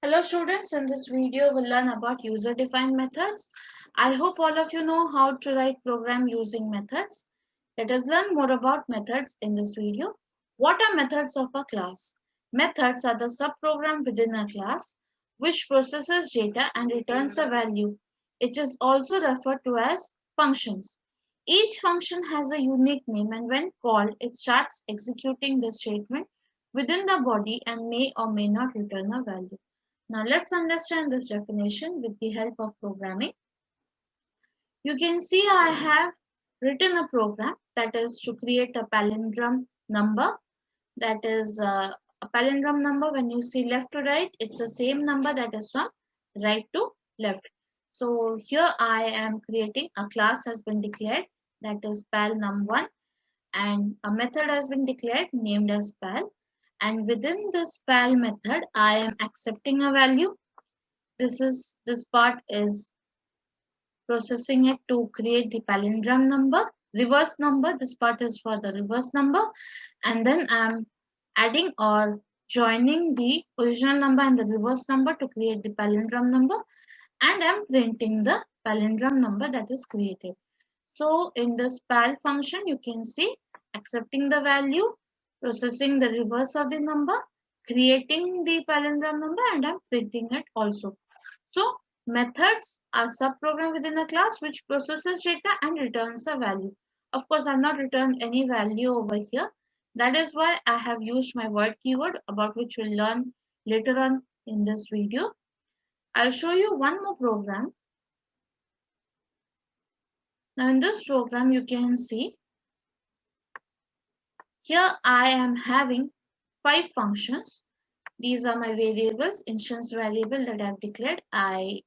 Hello students, in this video we'll learn about user-defined methods. I hope all of you know how to write program using methods. Let us learn more about methods in this video. What are methods of a class? Methods are the subprogram within a class which processes data and returns a value. It is also referred to as functions. Each function has a unique name and when called it starts executing the statement within the body and may or may not return a value. Now let's understand this definition with the help of programming. You can see I have written a program that is to create a palindrome number. That is a palindrome number. When you see left to right, it's the same number that is from right to left. So here I am creating a class has been declared, that is pal num1, and a method has been declared named as pal. And within this pal method, I am accepting a value. This part is processing it to create the palindrome number, reverse number. This part is for the reverse number, and then I'm adding or joining the original number and the reverse number to create the palindrome number, and I'm printing the palindrome number that is created. So in this pal function, you can see accepting the value, processing the reverse of the number, creating the palindrome number, and I'm printing it also. So methods are subprogram within a class which processes data and returns a value. Of course, I've not returned any value over here. That is why I have used my word keyword, about which we'll learn later on in this video. I'll show you one more program. Now in this program, you can see here I am having 5 functions. These are my variables, instance variable that I've declared. I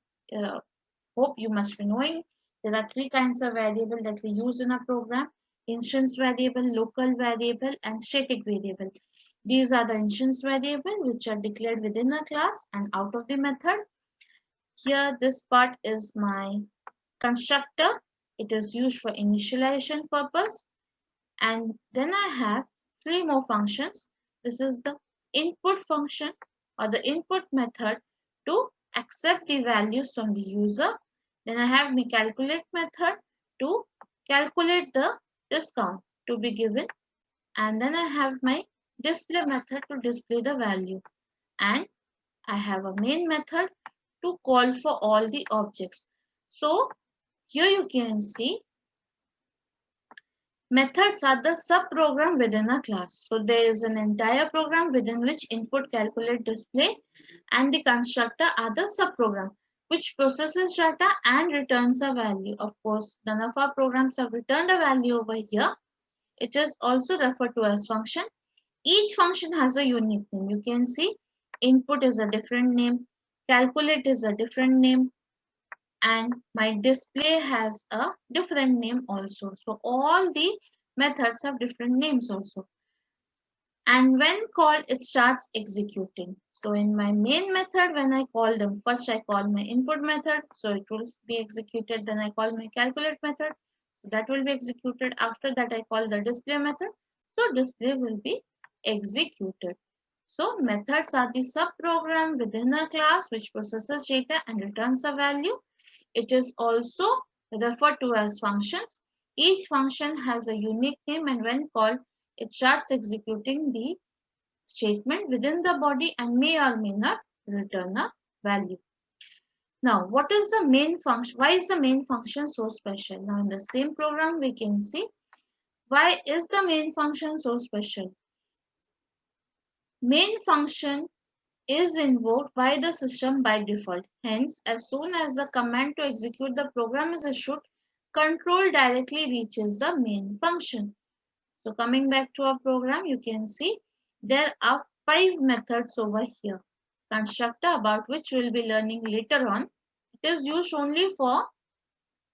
hope you must be knowing there are 3 kinds of variable that we use in a program: instance variable, local variable, and static variable. These are the instance variable which are declared within a class and out of the method. Here this part is my constructor. It is used for initialization purpose. And then I have 3 more functions. This is the input function or the input method to accept the values from the user. Then I have my calculate method to calculate the discount to be given. And then I have my display method to display the value. And I have a main method to call for all the objects. So here you can see methods are the subprogram within a class. So there is an entire program within which input, calculate, display, and the constructor are the subprogram which processes data and returns a value. Of course, none of our programs have returned a value over here. It is also referred to as function. Each function has a unique name. You can see input is a different name, calculate is a different name, and my display has a different name also. So all the methods have different names also. And when called, it starts executing. So in my main method, when I call them, first I call my input method, so it will be executed. Then I call my calculate method, so that will be executed. After that, I call the display method, so display will be executed. So methods are the subprogram within a class which processes data and returns a value. It is also referred to as functions. Each function has a unique name and when called, it starts executing the statement within the body and may or may not return a value. Now, what is the main function? Why is the main function so special? Now, in the same program, we can see why is the main function so special. Main function is invoked by the system by default. Hence, as soon as the command to execute the program is issued, control directly reaches the main function. So coming back to our program, you can see there are 5 methods over here. Constructor, about which we will be learning later on. It is used only for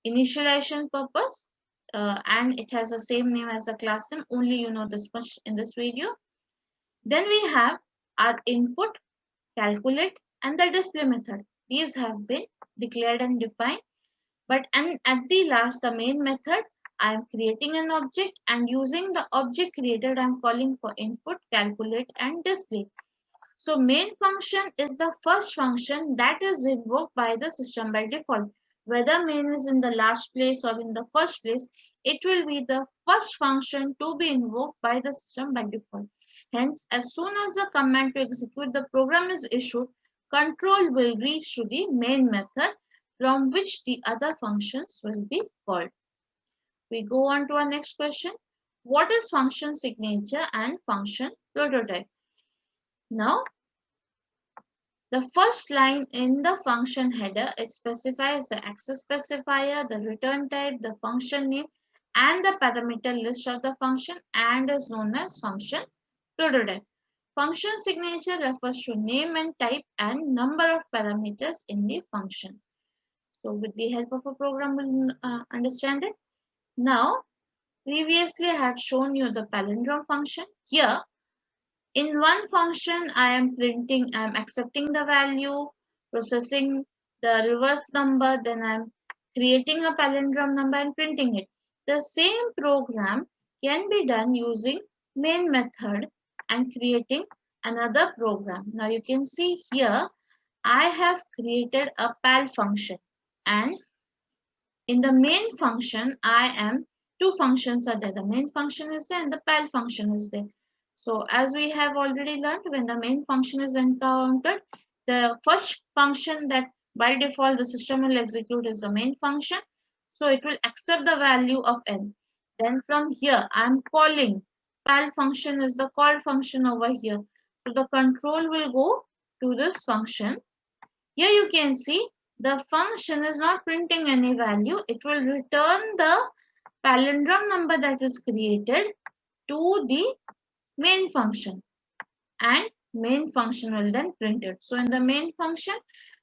initialization purpose and it has the same name as the class name. Only you know this much in this video. Then we have our input, calculate, and the display method. These have been declared and defined. But at the last, the main method, I am creating an object and using the object created, I am calling for input, calculate, and display. So main function is the first function that is invoked by the system by default. Whether main is in the last place or in the first place, it will be the first function to be invoked by the system by default. Hence, as soon as the command to execute the program is issued, control will reach to the main method from which the other functions will be called. We go on to our next question. What is function signature and function prototype? Now, the first line in the function header, it specifies the access specifier, the return type, the function name, and the parameter list of the function and is known as function prototype. Function signature refers to name and type and number of parameters in the function. So with the help of a program, we'll understand it. Now, previously I had shown you the palindrome function. Here, in one function, I am accepting the value, processing the reverse number, then I'm creating a palindrome number and printing it. The same program can be done using main method and creating another program. Now you can see here, I have created a pal function, and in the main function, two functions are there. The main function is there and the pal function is there. So as we have already learned, when the main function is encountered, the first function that by default the system will execute is the main function. So it will accept the value of n. Then from here, I'm calling. Pal function is the call function over here. So the control will go to this function. Here you can see the function is not printing any value. It will return the palindrome number that is created to the main function, and main function will then print it. So in the main function,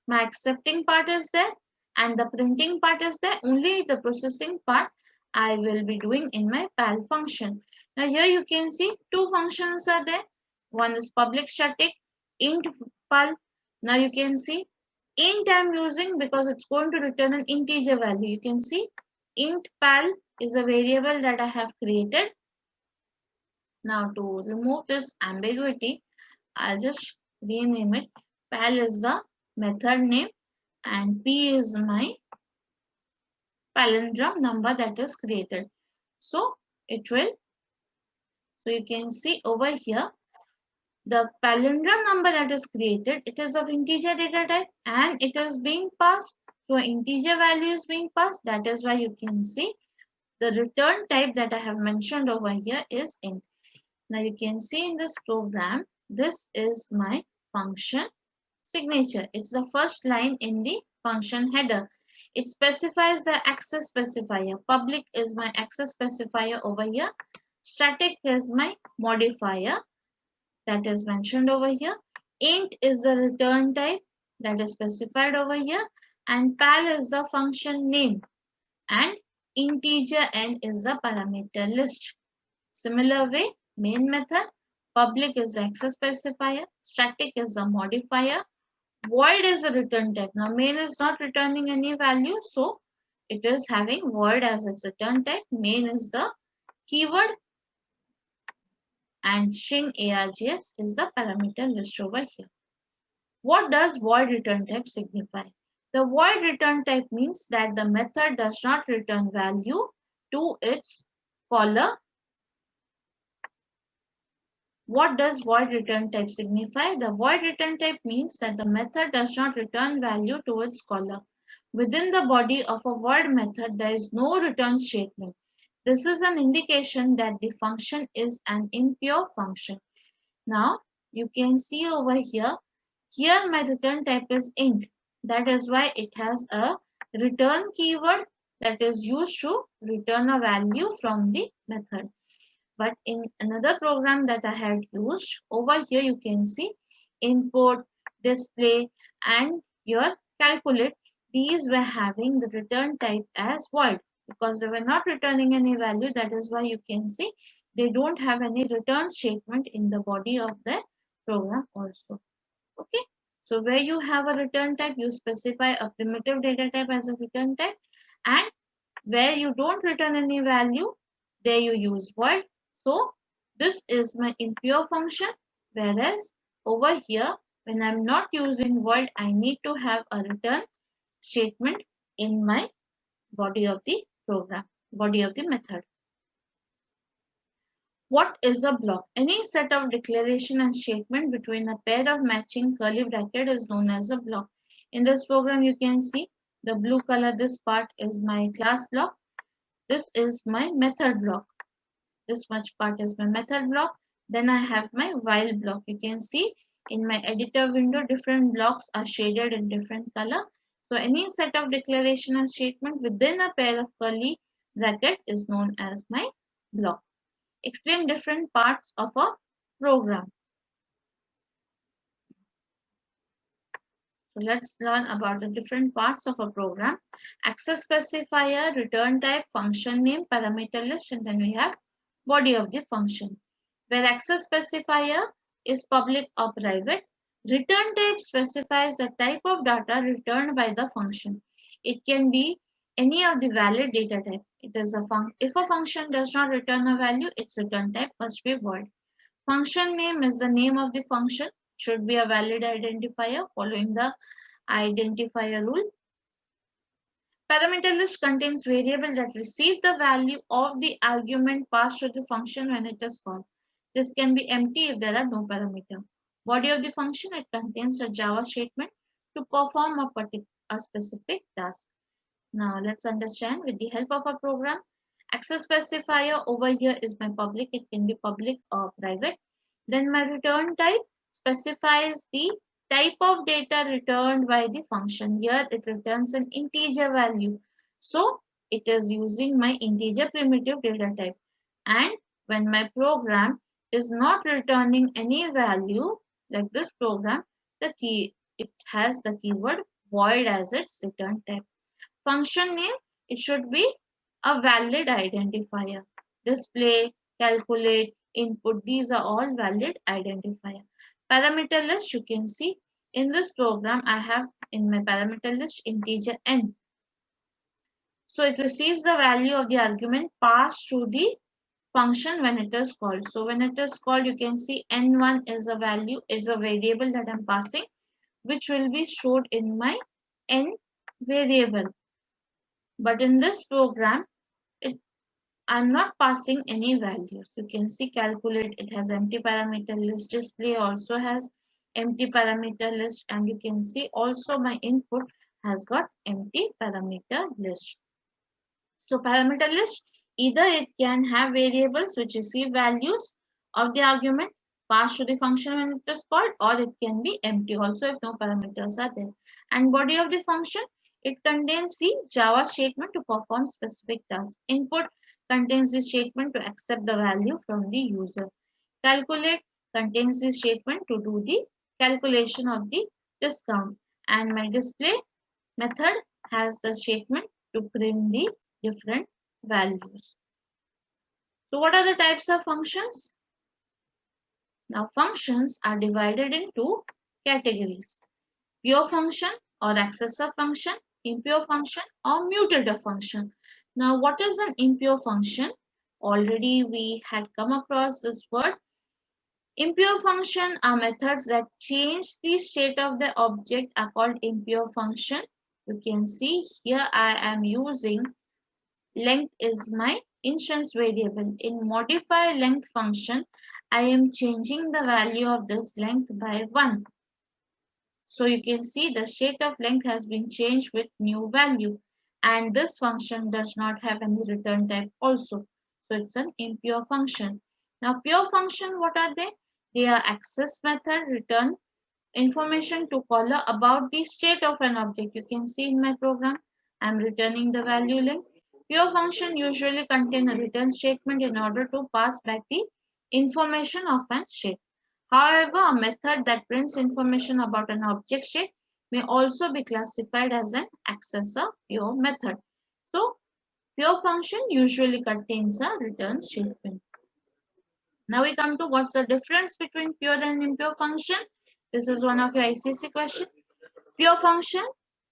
my accepting part is there and the printing part is there. Only the processing part I will be doing in my pal function. Now here you can see two functions are there. One is public static int pal. Now you can see int I'm using because it's going to return an integer value. You can see int pal is a variable that I have created. Now to remove this ambiguity, I'll just rename it. Pal is the method name and p is my palindrome number that is created. So it will, so you can see over here, the palindrome number that is created, it is of integer data type and it is being passed. So integer value is being passed. That is why you can see the return type that I have mentioned over here is int. Now you can see in this program, this is my function signature. It's the first line in the function header. It specifies the access specifier. Public is my access specifier over here. Static is my modifier that is mentioned over here. Int is the return type that is specified over here. And pal is the function name. And integer n is the parameter list. Similar way, main method, public is the access specifier, static is the modifier, void is the return type. Now main is not returning any value, so it is having void as its return type. Main is the keyword and string args is the parameter list over here. What does void return type signify? The void return type means that the method does not return value to its caller. What does void return type signify? The void return type means that the method does not return value to its caller. Within the body of a void method, there is no return statement. This is an indication that the function is an impure function. Now, you can see over here, my return type is int. That is why it has a return keyword that is used to return a value from the method. But in another program that I had used, over here you can see input, display and your calculate. These were having the return type as void because they were not returning any value. That is why you can see they don't have any return statement in the body of the program also. Okay. So where you have a return type, you specify a primitive data type as a return type, and where you don't return any value, there you use void. So this is my impure function, whereas over here, when I'm not using void, I need to have a return statement in my body of the program, body of the method. What is a block? Any set of declaration and statement between a pair of matching curly bracket is known as a block. In this program, you can see the blue color, this part is my class block. This is my method block. This much part is my method block. Then I have my while block. You can see in my editor window, different blocks are shaded in different color. So any set of declaration and statement within a pair of curly bracket is known as my block. Explain different parts of a program. So let's learn about the different parts of a program. Access specifier, return type, function name, parameter list, and then we have body of the function. Where access specifier is public or private, return type specifies the type of data returned by the function. It can be any of the valid data type. It is a if a function does not return a value, its return type must be void. Function name is the name of the function, should be a valid identifier following the identifier rule. Parameter list contains variable that receive the value of the argument passed to the function when it is called. This can be empty if there are no parameter. Body of the function, it contains a Java statement to perform a specific task. Now let's understand with the help of a program. Access specifier over here is my public. It can be public or private. Then my return type specifies the type of data returned by the function. Here it returns an integer value. So it is using my integer primitive data type. And when my program is not returning any value, like this program, it has the keyword void as its return type. Function name, it should be a valid identifier. Display, calculate, input, these are all valid identifier. Parameter list, you can see in this program, I have in my parameter list integer n. So it receives the value of the argument passed through the function when it is called. So when it is called, you can see n1 is a value, is a variable that I'm passing, which will be stored in my n variable. But in this program, I'm not passing any values. You can see calculate, it has empty parameter list. Display also has empty parameter list. And you can see also my input has got empty parameter list. So parameter list, either it can have variables which receive values of the argument passed to the function when it is called, or it can be empty also if no parameters are there. And body of the function, it contains the Java statement to perform specific tasks. Input contains the statement to accept the value from the user. Calculate contains the statement to do the calculation of the discount. And my display method has the statement to print the different values. So what are the types of functions? Now functions are divided into categories. Pure function or accessor function, impure function or mutative function. Now what is an impure function? Already we had come across this word. Impure function are methods that change the state of the object are called impure function. You can see here I am using length is my instance variable. In modify length function, I am changing the value of this length by 1. So you can see the state of length has been changed with new value. And this function does not have any return type also. So it's an impure function. Now pure function, what are they? They are access method return information to caller about the state of an object. You can see in my program, I am returning the value length. Pure function usually contain a return statement in order to pass back the information of an state. However, a method that prints information about an object state may also be classified as an accessor pure method. So, pure function usually contains a return statement. Now we come to what's the difference between pure and impure function. This is one of your ICC question. Pure function.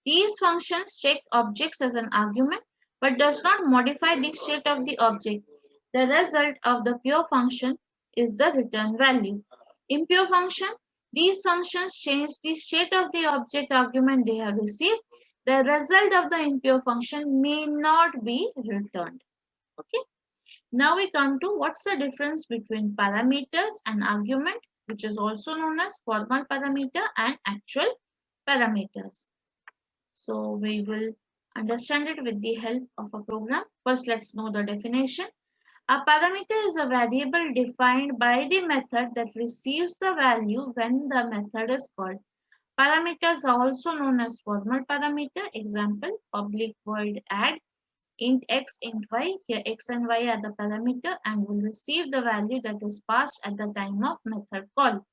These functions take objects as an argument but does not modify the state of the object. The result of the pure function is the return value. Impure function. these functions change the state of the object argument they have received, the result of the impure function may not be returned. Okay. Now we come to what's the difference between parameters and argument, which is also known as formal parameter and actual parameters. So we will understand it with the help of a program. First, let's know the definition. A parameter is a variable defined by the method that receives the value when the method is called. Parameters are also known as formal parameter. Example, public void add int x, int y. Here x and y are the parameter and will receive the value that is passed at the time of method call.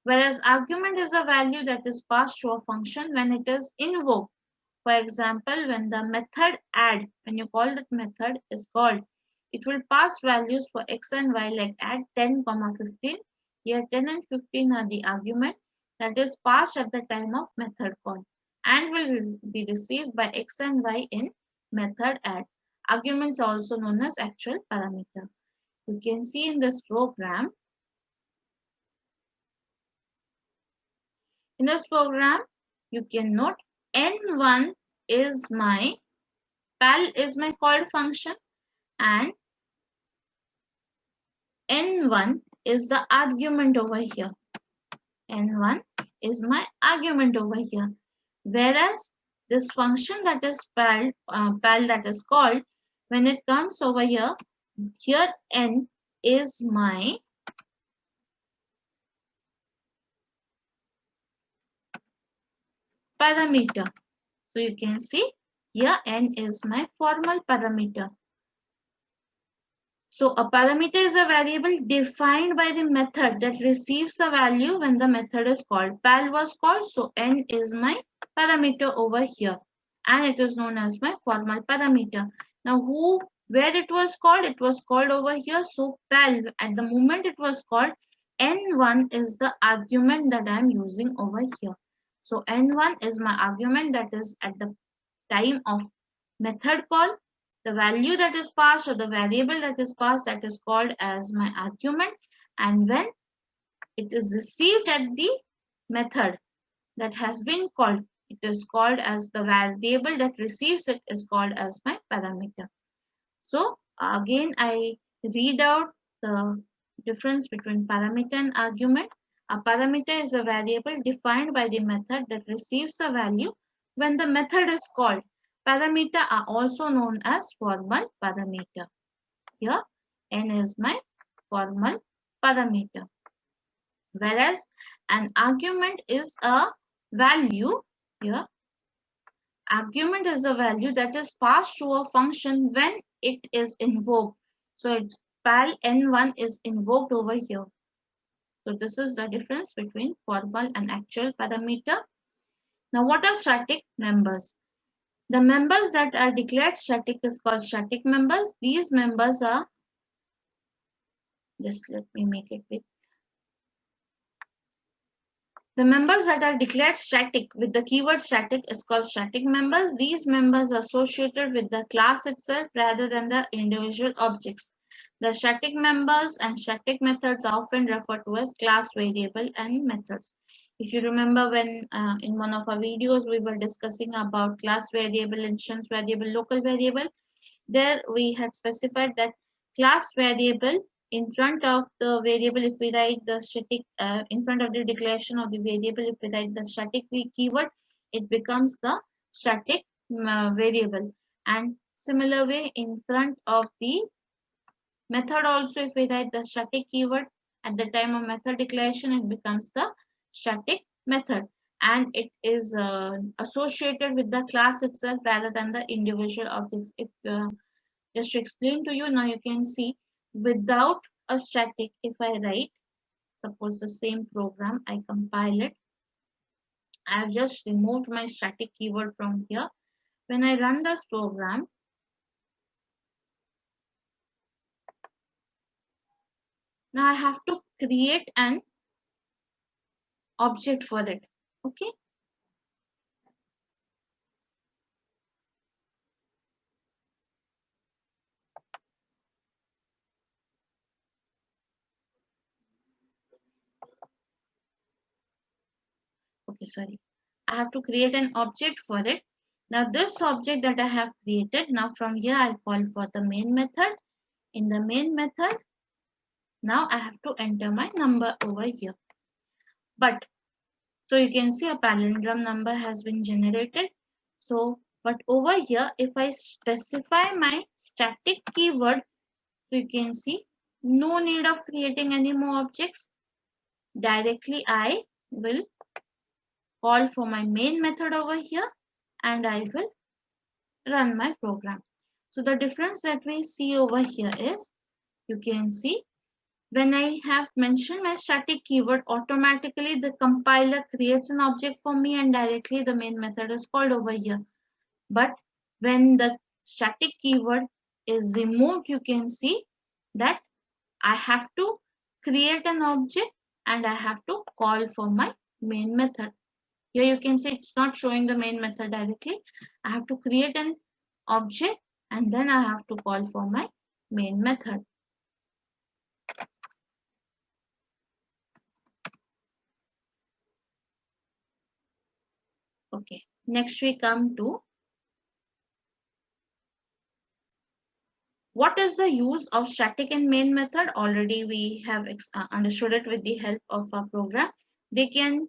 Whereas argument is a value that is passed to a function when it is invoked. For example, when the method add, when you call that method is called, it will pass values for x and y like add 10, 15. Here 10 and 15 are the argument that is passed at the time of method call and will be received by x and y in method add. Arguments are also known as actual parameter. You can see in this program, you can note n1 is my pal is my called function and n1 is the argument over here. N1 is my argument over here. Whereas this function that is pal that is called, when it comes over here, here n is my parameter. So you can see here n is my formal parameter. So a parameter is a variable defined by the method that receives a value when the method is called. Pal was called, so n is my parameter over here and it is known as my formal parameter. Now where it was called? It was called over here. So pal, at the moment it was called, n1 is the argument that I am using over here. So n1 is my argument that is at the time of method call. The value that is passed or the variable that is passed, that is called as my argument, and when it is received at the method that has been called, it is called as the variable that receives it is called as my parameter. So again I read out the difference between parameter and argument. A parameter is a variable defined by the method that receives the value when the method is called. Parameter are also known as formal parameter. Here n is my formal parameter. Whereas an argument is a value, here argument is a value that is passed to a function when it is invoked. So pal n1 is invoked over here. So this is the difference between formal and actual parameter. Now what are static members? The members that are declared static is called static members. These members are, just let me make it big. The members that are declared static with the keyword static is called static members. These members are associated with the class itself rather than the individual objects. The static members and static methods are often referred to as class variable and methods. If you remember when in one of our videos we were discussing about class variable, instance variable, local variable, there we had specified that class variable in front of the variable, if we write the static in front of the declaration of the variable, if we write the static keyword, it becomes the static variable. And similar way in front of the method also, if we write the static keyword at the time of method declaration, it becomes the static method and it is associated with the class itself rather than the individual objects. If just to explain to you, now you can see without a static, if I write, suppose the same program, I compile it. I have just removed my static keyword from here. When I run this program, now I have to create an object for it. Okay. Okay, sorry. I have to create an object for it. Now this object that I have created, now from here I'll call for the main method. In the main method, now I have to enter my number over here. But so you can see a palindrome number has been generated. So, but over here, if I specify my static keyword, so you can see no need of creating any more objects. Directly I will call for my main method over here and I will run my program. So the difference that we see over here is, you can see when I have mentioned my static keyword, automatically the compiler creates an object for me and directly the main method is called over here. But when the static keyword is removed, you can see that I have to create an object and I have to call for my main method. Here you can see it's not showing the main method directly. I have to create an object and then I have to call for my main method. Okay, next we come to what is the use of static and main method. Already we have understood it with the help of our program. They can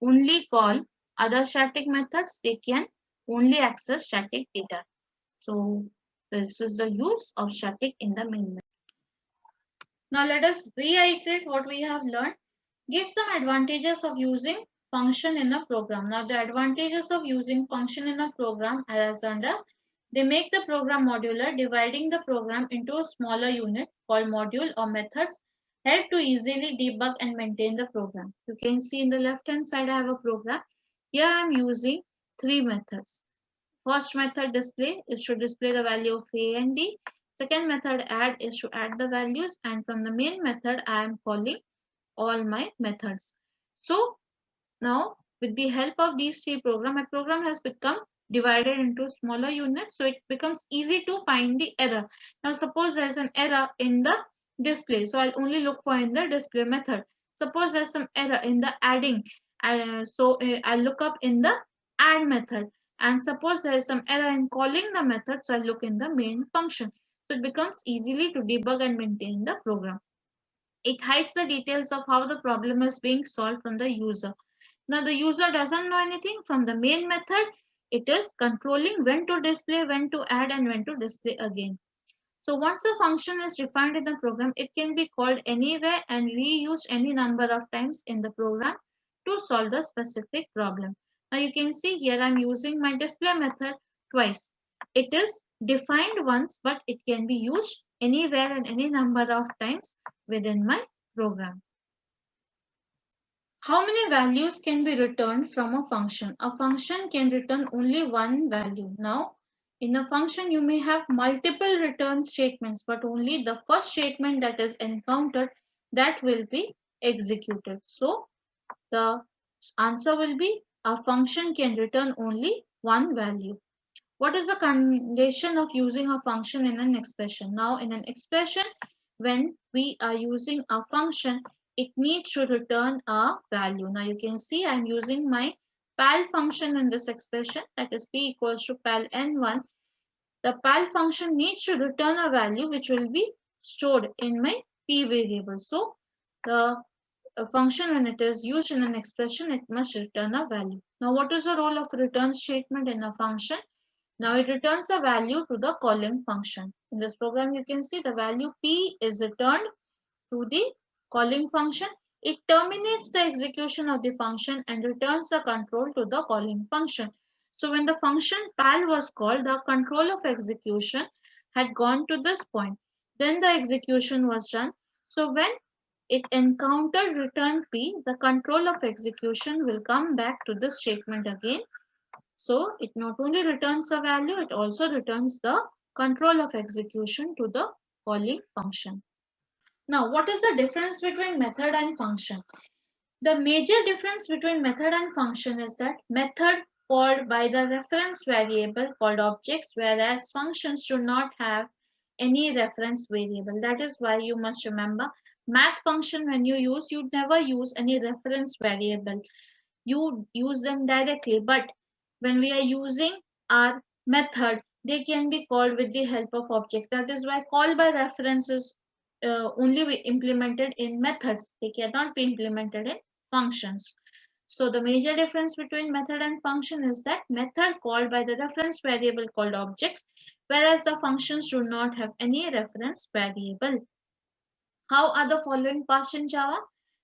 only call other static methods. They can only access static data. So this is the use of static in the main method. Now let us reiterate what we have learned. Give some advantages of using function in a program. Now the advantages of using function in a program are as under: they make the program modular. Dividing the program into a smaller unit called module or methods help to easily debug and maintain the program. You can see in the left hand side I have a program. Here I am using three methods. First method display is to display the value of A and B. Second method add is to add the values, and from the main method I am calling all my methods. So now with the help of these three programs, my program has become divided into smaller units, so it becomes easy to find the error. Now suppose there is an error in the display, so I'll only look for in the display method. Suppose there's some error in the adding, I'll look up in the add method. And suppose there is some error in calling the method, so I'll look in the main function. So it becomes easily to debug and maintain the program. It hides the details of how the problem is being solved from the user. Now the user doesn't know anything from the main method. It is controlling when to display, when to add, and when to display again. So once a function is defined in the program, it can be called anywhere and reused any number of times in the program to solve the specific problem. Now you can see here I'm using my display method twice. It is defined once, but it can be used anywhere and any number of times within my program. How many values can be returned from a function? A function can return only one value. Now, in a function, you may have multiple return statements, but only the first statement that is encountered, that will be executed. So, the answer will be a function can return only one value. What is the condition of using a function in an expression? Now, in an expression, when we are using a function, it needs to return a value. Now, you can see I'm using my pal function in this expression, that is p equals to pal n1. The pal function needs to return a value which will be stored in my p variable. So, the function, when it is used in an expression, it must return a value. Now, what is the role of return statement in a function? Now it returns a value to the calling function. In this program, you can see the value p is returned to the calling function. It terminates the execution of the function and returns the control to the calling function. So when the function pal was called, the control of execution had gone to this point. Then the execution was done. So when it encountered return p, the control of execution will come back to the statement again. So it not only returns a value, it also returns the control of execution to the calling function. Now, what is the difference between method and function? The major difference between method and function is that method called by the reference variable called objects, whereas functions do not have any reference variable. That is why you must remember math function when you use, you never use any reference variable. you use them directly, but when we are using our method, they can be called with the help of objects. That is why call by reference is only be implemented in methods. They cannot be implemented in functions. So the major difference between method and function is that method called by the reference variable called objects, whereas the functions do not have any reference variable. How are the following passed in Java?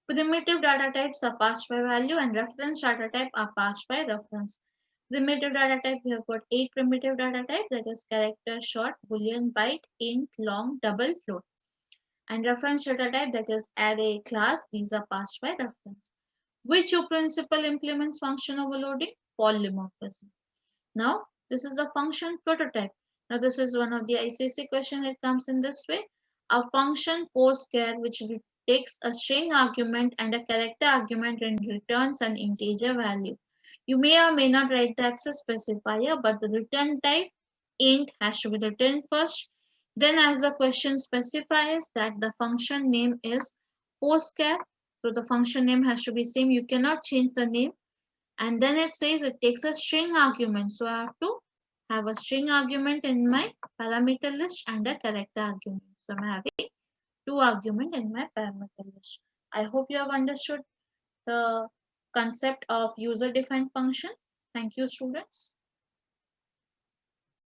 Primitive data types are passed by value and reference data type are passed by reference. Primitive data type, we have got 8 primitive data types, that is character, short, boolean, byte, int, long, double, float. And reference data type, that is array, class, these are passed by reference. Which principle implements function overloading? Polymorphism. Now, this is a function prototype. Now, this is one of the ICC question. It comes in this way. A function postchar which takes a string argument and a character argument and returns an integer value. You may or may not write the access specifier, but the return type int has to be written first. Then, as the question specifies that the function name is postchar, so the function name has to be same. You cannot change the name. And then it says it takes a string argument, so I have to have a string argument in my parameter list and a character argument. So I'm having 2 arguments in my parameter list. I hope you have understood the concept of user defined function. Thank you, students.